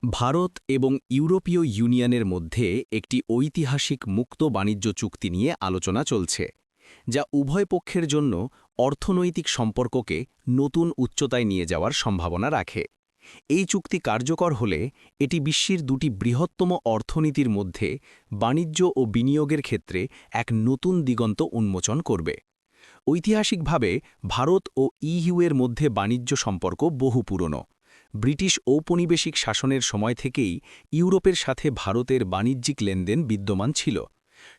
ভারত এবং ইউরোপীয় ইউনিয়নের মধ্যে একটি ঐতিহাসিক মুক্ত বাণিজ্য চুক্তি নিয়ে আলোচনা চলছে, যা উভয় পক্ষের জন্য অর্থনৈতিক সম্পর্ককে নতুন উচ্চতায় নিয়ে যাওয়ার সম্ভাবনা রাখে। এই চুক্তি কার্যকর হলে এটি বিশ্বের দুটি বৃহত্তম অর্থনীতির মধ্যে বাণিজ্য ও বিনিয়োগের ক্ষেত্রে এক নতুন দিগন্ত উন্মোচন করবে। ঐতিহাসিকভাবে ভারত ও ইইউ এর মধ্যে বাণিজ্য সম্পর্ক বহু পুরনো। ব্রিটিশ ঔপনিবেশিক শাসনের সময় থেকেই ইউরোপের সাথে ভারতের বাণিজ্যিক লেনদেন বিদ্যমান ছিল।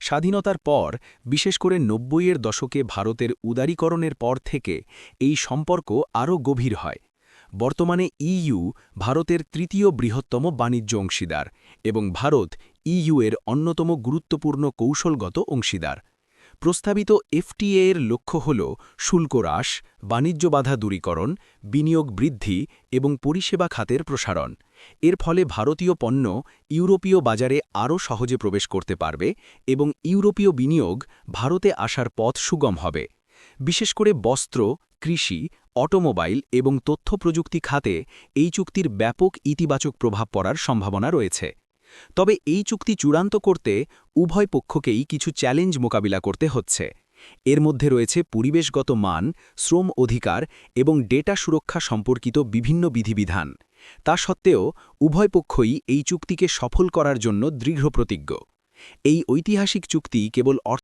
স্বাধীনতার পর, বিশেষ করে ৯০-এর দশকে ভারতের উদারীকরণের পর থেকে এই সম্পর্ক আরও গভীর হয়। বর্তমানে ইইউ ভারতের তৃতীয় বৃহত্তম বাণিজ্য অংশীদার এবং ভারত ইইউ এর অন্যতম গুরুত্বপূর্ণ কৌশলগত অংশীদার। প্রস্তাবিত এফটিএ এর লক্ষ্য হল শুল্ক হ্রাস, বাণিজ্য বাধা দূরীকরণ, বিনিয়োগ বৃদ্ধি এবং পরিষেবা খাতের প্রসারণ। এর ফলে ভারতীয় পণ্য ইউরোপীয় বাজারে আরও সহজে প্রবেশ করতে পারবে এবং ইউরোপীয় বিনিয়োগ ভারতে আসার পথ সুগম হবে। বিশেষ করে বস্ত্র, কৃষি, অটোমোবাইল এবং তথ্য প্রযুক্তি খাতে এই চুক্তির ব্যাপক ইতিবাচক প্রভাব পড়ার সম্ভাবনা রয়েছে। তবে এই চুক্তি চূড়ান্ত করতে উভয় পক্ষকেই কিছু চ্যালেঞ্জ মোকাবিলা করতে হচ্ছে। এর মধ্যে রয়েছে পরিবেশগত মান, শ্রম অধিকার এবং ডেটা সুরক্ষা সম্পর্কিত বিভিন্ন বিধিবিধান। তা সত্ত্বেও উভয় পক্ষই এই চুক্তিকে সফল করার জন্য দৃঢ়প্রতিজ্ঞ। এই ঐতিহাসিক চুক্তি কেবল